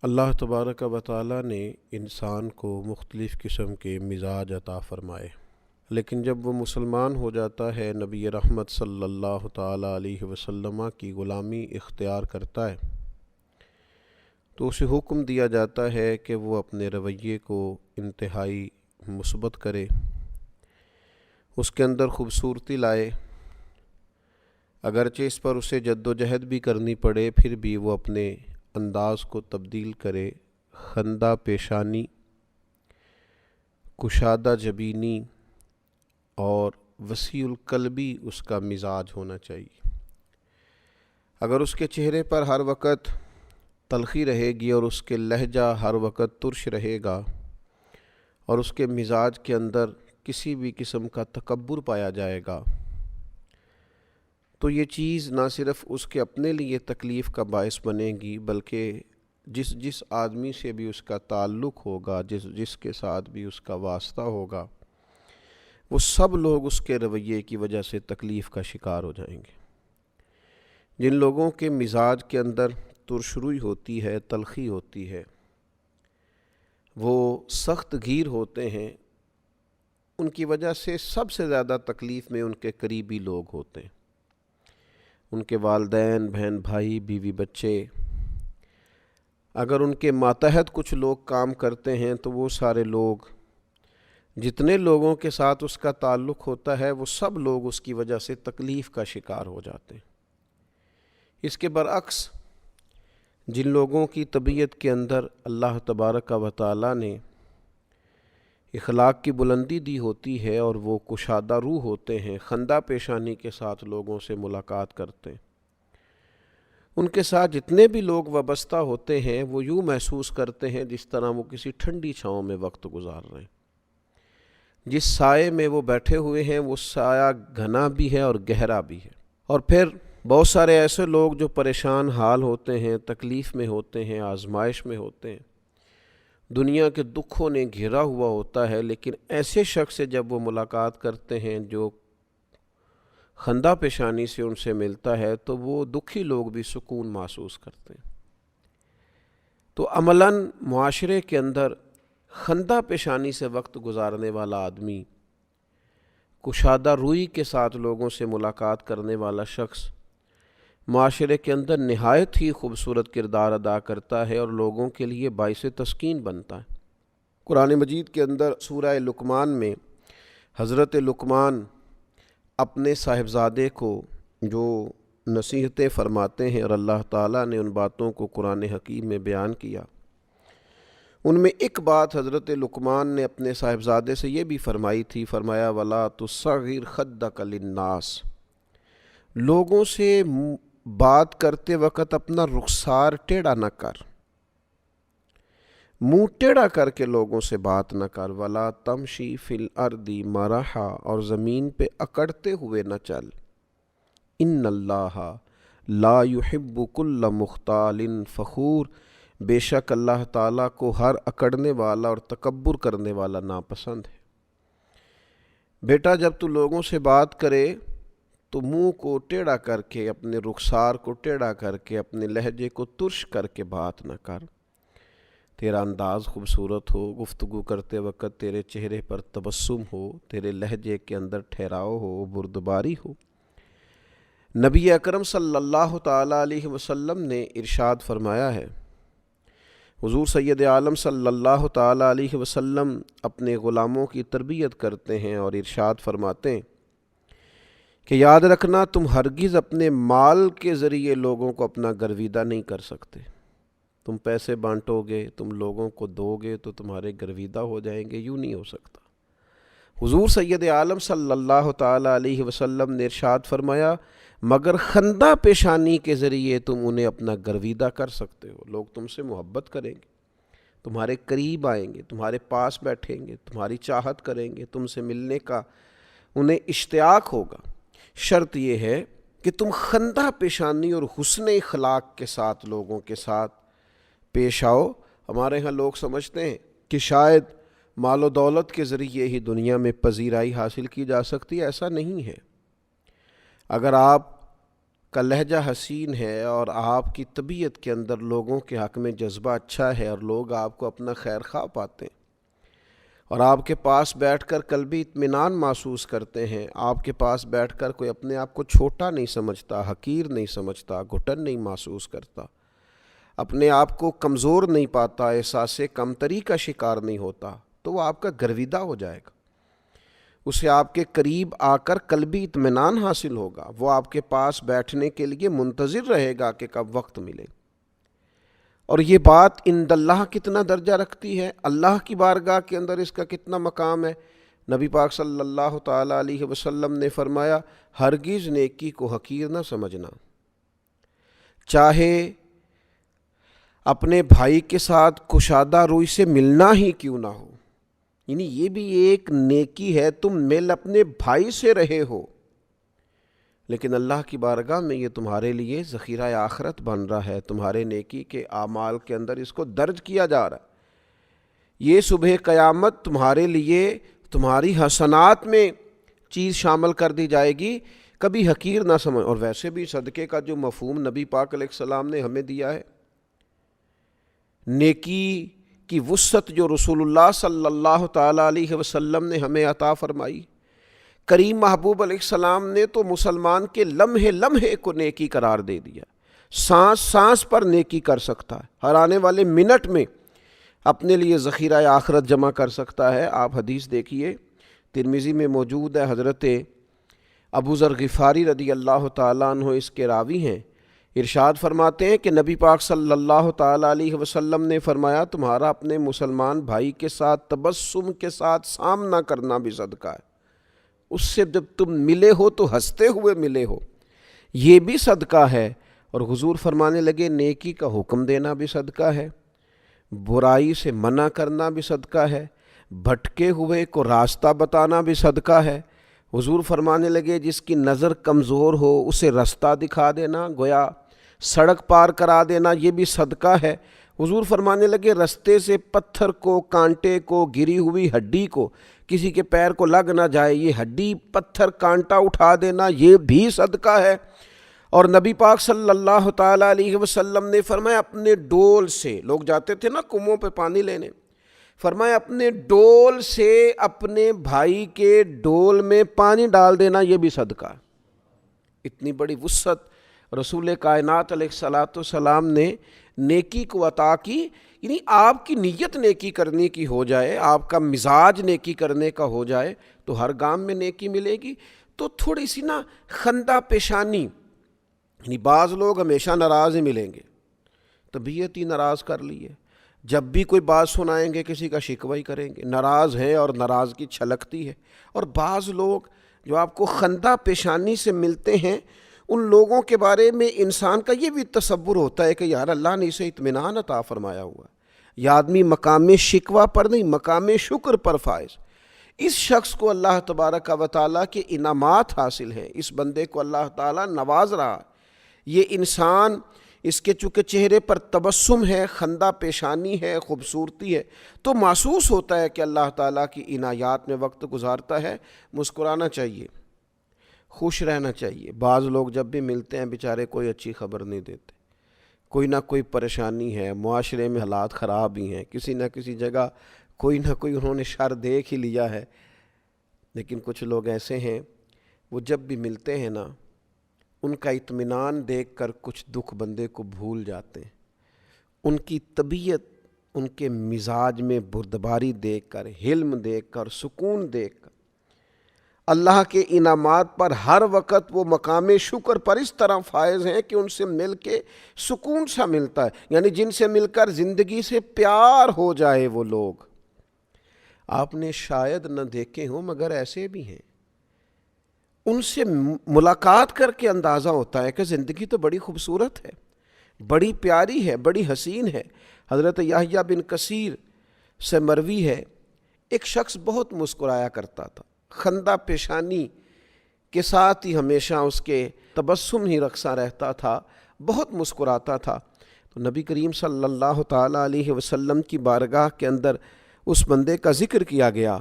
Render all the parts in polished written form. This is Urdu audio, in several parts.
اللہ تبارک و تعالی نے انسان کو مختلف قسم کے مزاج عطا فرمائے، لیکن جب وہ مسلمان ہو جاتا ہے، نبی رحمت صلی اللہ تعالی علیہ وسلم کی غلامی اختیار کرتا ہے، تو اسے حکم دیا جاتا ہے کہ وہ اپنے رویے کو انتہائی مثبت کرے، اس کے اندر خوبصورتی لائے، اگرچہ اس پر اسے جد و جہد بھی کرنی پڑے، پھر بھی وہ اپنے انداز کو تبدیل کرے، خندہ پیشانی، کشادہ جبینی اور وسیع القلبی اس کا مزاج ہونا چاہیے۔ اگر اس کے چہرے پر ہر وقت تلخی رہے گی اور اس کے لہجہ ہر وقت ترش رہے گا اور اس کے مزاج کے اندر کسی بھی قسم کا تکبر پایا جائے گا، تو یہ چیز نہ صرف اس کے اپنے لیے تکلیف کا باعث بنے گی، بلکہ جس آدمی سے بھی اس کا تعلق ہوگا، جس کے ساتھ بھی اس کا واسطہ ہوگا، وہ سب لوگ اس کے رویے کی وجہ سے تکلیف کا شکار ہو جائیں گے۔ جن لوگوں کے مزاج کے اندر ترشروئی ہوتی ہے، تلخی ہوتی ہے، وہ سخت گیر ہوتے ہیں، ان کی وجہ سے سب سے زیادہ تکلیف میں ان کے قریبی لوگ ہوتے ہیں، ان کے والدین، بہن بھائی، بیوی بچے۔ اگر ان کے ماتحت کچھ لوگ کام کرتے ہیں تو وہ سارے لوگ، جتنے لوگوں کے ساتھ اس کا تعلق ہوتا ہے، وہ سب لوگ اس کی وجہ سے تکلیف کا شکار ہو جاتے ہیں۔ اس کے برعکس جن لوگوں کی طبیعت کے اندر اللہ تبارک و تعالی نے اخلاق کی بلندی دی ہوتی ہے اور وہ کشادہ روح ہوتے ہیں، خندہ پیشانی کے ساتھ لوگوں سے ملاقات کرتے ہیں، ان کے ساتھ جتنے بھی لوگ وابستہ ہوتے ہیں وہ یوں محسوس کرتے ہیں جس طرح وہ کسی ٹھنڈی چھاؤں میں وقت گزار رہے ہیں۔ جس سائے میں وہ بیٹھے ہوئے ہیں وہ سایہ گھنا بھی ہے اور گہرا بھی ہے۔ اور پھر بہت سارے ایسے لوگ جو پریشان حال ہوتے ہیں، تکلیف میں ہوتے ہیں، آزمائش میں ہوتے ہیں، دنیا کے دکھوں نے گھیرا ہوا ہوتا ہے، لیکن ایسے شخص سے جب وہ ملاقات کرتے ہیں جو خندہ پیشانی سے ان سے ملتا ہے، تو وہ دکھی لوگ بھی سکون محسوس کرتے ہیں۔ تو عملاً معاشرے کے اندر خندہ پیشانی سے وقت گزارنے والا آدمی، کشادہ روئی کے ساتھ لوگوں سے ملاقات کرنے والا شخص معاشرے کے اندر نہایت ہی خوبصورت کردار ادا کرتا ہے اور لوگوں کے لیے باعث تسکین بنتا ہے۔ قرآن مجید کے اندر سورہ لقمان میں حضرت لقمان اپنے صاحبزادے کو جو نصیحتیں فرماتے ہیں اور اللہ تعالیٰ نے ان باتوں کو قرآن حکیم میں بیان کیا، ان میں ایک بات حضرت لقمان نے اپنے صاحبزادے سے یہ بھی فرمائی تھی، فرمایا وَلَا تُصَغِّرْ خَدَّكَ لِلنَّاسِ، لوگوں سے بات کرتے وقت اپنا رخسار ٹیڑھا نہ کر، منہ ٹیڑھا کر کے لوگوں سے بات نہ کر، وَلَا تَمْشِي فِي الْأَرْضِ مَرَحًا، اور زمین پہ اکڑتے ہوئے نہ چل، إِنَّ اللَّهَ لَا يُحِبُّ كُلَّ مُخْتَالٍ فَخُورٍ، بے شک اللہ تعالیٰ کو ہر اکڑنے والا اور تکبر کرنے والا ناپسند ہے۔ بیٹا جب تو لوگوں سے بات کرے تو منہ کو ٹیڑھا کر کے، اپنے رخسار کو ٹیڑھا کر کے، اپنے لہجے کو ترش کر کے بات نہ کر۔ تیرا انداز خوبصورت ہو، گفتگو کرتے وقت تیرے چہرے پر تبسم ہو، تیرے لہجے کے اندر ٹھہراؤ ہو، بردباری ہو۔ نبی اکرم صلی اللہ تعالیٰ علیہ وسلم نے ارشاد فرمایا ہے، حضور سید عالم صلی اللہ تعالیٰ علیہ وسلم اپنے غلاموں کی تربیت کرتے ہیں اور ارشاد فرماتے ہیں کہ یاد رکھنا تم ہرگز اپنے مال کے ذریعے لوگوں کو اپنا گرویدہ نہیں کر سکتے۔ تم پیسے بانٹو گے، تم لوگوں کو دو گے تو تمہارے گرویدہ ہو جائیں گے، یوں نہیں ہو سکتا۔ حضور سید عالم صلی اللہ تعالیٰ علیہ وسلم نے ارشاد فرمایا مگر خندہ پیشانی کے ذریعے تم انہیں اپنا گرویدہ کر سکتے ہو، لوگ تم سے محبت کریں گے، تمہارے قریب آئیں گے، تمہارے پاس بیٹھیں گے، تمہاری چاہت کریں گے، تم سے ملنے کا انہیں اشتیاق ہوگا۔ شرط یہ ہے کہ تم خندہ پیشانی اور حسن اخلاق کے ساتھ لوگوں کے ساتھ پیش آؤ۔ ہمارے ہاں لوگ سمجھتے ہیں کہ شاید مال و دولت کے ذریعے ہی دنیا میں پذیرائی حاصل کی جا سکتی ہے، ایسا نہیں ہے۔ اگر آپ کا لہجہ حسین ہے اور آپ کی طبیعت کے اندر لوگوں کے حق میں جذبہ اچھا ہے اور لوگ آپ کو اپنا خیر خواہ پاتے ہیں اور آپ کے پاس بیٹھ کر قلبی اطمینان محسوس کرتے ہیں، آپ کے پاس بیٹھ کر کوئی اپنے آپ کو چھوٹا نہیں سمجھتا، حقیر نہیں سمجھتا، گھٹن نہیں محسوس کرتا، اپنے آپ کو کمزور نہیں پاتا، احساس کمتری کا شکار نہیں ہوتا، تو وہ آپ کا گرویدہ ہو جائے گا، اسے آپ کے قریب آ کر قلبی اطمینان حاصل ہوگا، وہ آپ کے پاس بیٹھنے کے لیے منتظر رہے گا کہ کب وقت ملے۔ اور یہ بات عند اللہ کتنا درجہ رکھتی ہے، اللہ کی بارگاہ کے اندر اس کا کتنا مقام ہے۔ نبی پاک صلی اللہ تعالیٰ علیہ وسلم نے فرمایا، ہرگز نیکی کو حقیر نہ سمجھنا، چاہے اپنے بھائی کے ساتھ کشادہ روی سے ملنا ہی کیوں نہ ہو، یعنی یہ بھی ایک نیکی ہے، تم مل اپنے بھائی سے رہے ہو، لیکن اللہ کی بارگاہ میں یہ تمہارے لیے ذخیرہ آخرت بن رہا ہے، تمہارے نیکی کے اعمال کے اندر اس کو درج کیا جا رہا ہے، یہ صبح قیامت تمہارے لیے تمہاری حسنات میں چیز شامل کر دی جائے گی، کبھی حقیر نہ سمجھ۔ اور ویسے بھی صدقے کا جو مفہوم نبی پاک علیہ السلام نے ہمیں دیا ہے، نیکی کی وسعت جو رسول اللہ صلی اللہ تعالیٰ علیہ وسلم نے ہمیں عطا فرمائی، کریم محبوب علیہ السلام نے تو مسلمان کے لمحے لمحے کو نیکی قرار دے دیا، سانس سانس پر نیکی کر سکتا ہے، ہر آنے والے منٹ میں اپنے لیے ذخیرہ آخرت جمع کر سکتا ہے۔ آپ حدیث دیکھیے، ترمذی میں موجود ہے، حضرت ابو ذر غفاری رضی اللہ تعالیٰ عنہ اس کے راوی ہیں، ارشاد فرماتے ہیں کہ نبی پاک صلی اللہ تعالیٰ علیہ وسلم نے فرمایا، تمہارا اپنے مسلمان بھائی کے ساتھ تبسم کے ساتھ سامنا کرنا بھی صدقہ ہے، اس سے جب تم ملے ہو تو ہنستے ہوئے ملے ہو، یہ بھی صدقہ ہے۔ اور حضور فرمانے لگے، نیکی کا حکم دینا بھی صدقہ ہے، برائی سے منع کرنا بھی صدقہ ہے، بھٹکے ہوئے کو راستہ بتانا بھی صدقہ ہے۔ حضور فرمانے لگے، جس کی نظر کمزور ہو اسے راستہ دکھا دینا، گویا سڑک پار کرا دینا، یہ بھی صدقہ ہے۔ حضور فرمانے لگے، رستے سے پتھر کو، کانٹے کو، گری ہوئی ہڈی کو، کسی کے پیر کو لگ نہ جائے، یہ ہڈی پتھر کانٹا اٹھا دینا، یہ بھی صدقہ ہے۔ اور نبی پاک صلی اللہ تعالیٰ علیہ وسلم نے فرمایا، اپنے ڈول سے، لوگ جاتے تھے نا کنووں پہ پانی لینے، فرمایا اپنے ڈول سے اپنے بھائی کے ڈول میں پانی ڈال دینا، یہ بھی صدقہ ہے۔ اتنی بڑی وسعت رسول کائنات علیہ الصلوۃ والسلام نے نیکی کو عطا کی، یعنی آپ کی نیت نیکی کرنے کی ہو جائے، آپ کا مزاج نیکی کرنے کا ہو جائے تو ہر گام میں نیکی ملے گی۔ تو تھوڑی سی نا خندہ پیشانی، یعنی بعض لوگ ہمیشہ ناراض ہی ملیں گے، طبیعت ہی ناراض کر لی ہے، جب بھی کوئی بات سنائیں گے کسی کا شکوہ ہی کریں گے، ناراض ہیں اور ناراضگی چھلکتی ہے۔ اور بعض لوگ جو آپ کو خندہ پیشانی سے ملتے ہیں، ان لوگوں کے بارے میں انسان کا یہ بھی تصور ہوتا ہے کہ یار اللہ نے اسے اطمینان عطا فرمایا ہوا ہے، یہ آدمی مقام شکوہ پر نہیں مقام شکر پر فائز، اس شخص کو اللہ تبارک و تعالیٰ کے انعامات حاصل ہیں، اس بندے کو اللہ تعالیٰ نواز رہا ہے، یہ انسان، اس کے چونکہ چہرے پر تبسم ہے، خندہ پیشانی ہے، خوبصورتی ہے، تو محسوس ہوتا ہے کہ اللہ تعالیٰ کی عنایات میں وقت گزارتا ہے۔ مسکرانا چاہیے، خوش رہنا چاہیے۔ بعض لوگ جب بھی ملتے ہیں بیچارے کوئی اچھی خبر نہیں دیتے، کوئی نہ کوئی پریشانی ہے، معاشرے میں حالات خراب ہی ہیں، کسی نہ کسی جگہ کوئی نہ کوئی انہوں نے شر دیکھ ہی لیا ہے۔ لیکن کچھ لوگ ایسے ہیں، وہ جب بھی ملتے ہیں نا، ان کا اطمینان دیکھ کر کچھ دکھ بندے کو بھول جاتے ہیں، ان کی طبیعت، ان کے مزاج میں بردباری دیکھ کر، حلم دیکھ کر، سکون دیکھ کر، اللہ کے انعامات پر ہر وقت وہ مقام شکر پر اس طرح فائز ہیں کہ ان سے مل کے سکون سا ملتا ہے، یعنی جن سے مل کر زندگی سے پیار ہو جائے۔ وہ لوگ آپ نے شاید نہ دیکھے ہوں مگر ایسے بھی ہیں، ان سے ملاقات کر کے اندازہ ہوتا ہے کہ زندگی تو بڑی خوبصورت ہے، بڑی پیاری ہے، بڑی حسین ہے۔ حضرت یحییٰ بن کثیر سے مروی ہے، ایک شخص بہت مسکرایا کرتا تھا، خندہ پیشانی کے ساتھ ہی ہمیشہ اس کے تبسم ہی رقصہ رہتا تھا، بہت مسکراتا تھا۔ تو نبی کریم صلی اللہ تعالیٰ علیہ وسلم کی بارگاہ کے اندر اس بندے کا ذکر کیا گیا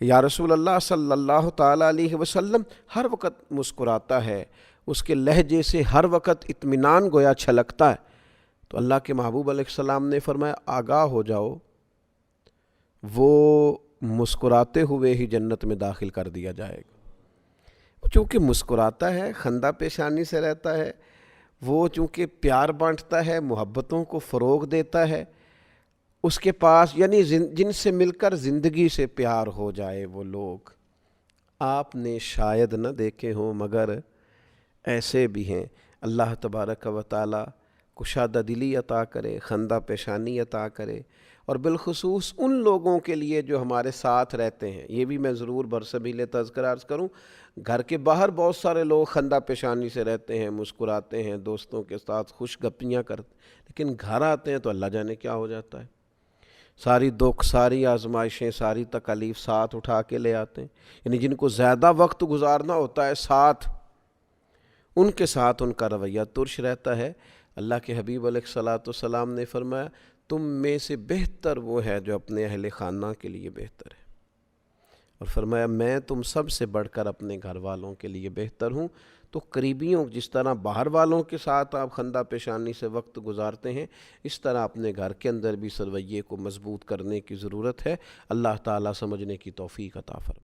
کہ یا رسول اللہ صلی اللہ تعالیٰ علیہ وسلم ہر وقت مسکراتا ہے، اس کے لہجے سے ہر وقت اطمینان گویا چھلکتا ہے، تو اللہ کے محبوب علیہ السلام نے فرمایا آگاہ ہو جاؤ، وہ مسکراتے ہوئے ہی جنت میں داخل کر دیا جائے گا۔ چونکہ مسکراتا ہے، خندہ پیشانی سے رہتا ہے، وہ چونکہ پیار بانٹتا ہے، محبتوں کو فروغ دیتا ہے، اس کے پاس یعنی جن سے مل کر زندگی سے پیار ہو جائے وہ لوگ آپ نے شاید نہ دیکھے ہوں، مگر ایسے بھی ہیں۔ اللہ تبارک و تعالی کشادہ دلی عطا کرے، خندہ پیشانی عطا کرے، اور بالخصوص ان لوگوں کے لیے جو ہمارے ساتھ رہتے ہیں۔ یہ بھی میں ضرور برسبیل تذکرہ عرض کروں، گھر کے باہر بہت سارے لوگ خندہ پیشانی سے رہتے ہیں، مسکراتے ہیں، دوستوں کے ساتھ خوش گپیاں کرتے ہیں، لیکن گھر آتے ہیں تو اللہ جانے کیا ہو جاتا ہے، ساری دکھ، ساری آزمائشیں، ساری تکالیف ساتھ اٹھا کے لے آتے ہیں۔ یعنی جن کو زیادہ وقت گزارنا ہوتا ہے ساتھ، ان کے ساتھ ان کا رویہ ترش رہتا ہے۔ اللہ کے حبیب علیہ الصلاۃ والسلام نے فرمایا تم میں سے بہتر وہ ہے جو اپنے اہل خانہ کے لیے بہتر ہے، اور فرمایا میں تم سب سے بڑھ کر اپنے گھر والوں کے لیے بہتر ہوں۔ تو قریبیوں جس طرح باہر والوں کے ساتھ آپ خندہ پیشانی سے وقت گزارتے ہیں، اس طرح اپنے گھر کے اندر بھی رویے کو مضبوط کرنے کی ضرورت ہے۔ اللہ تعالیٰ سمجھنے کی توفیق عطا فرمائے۔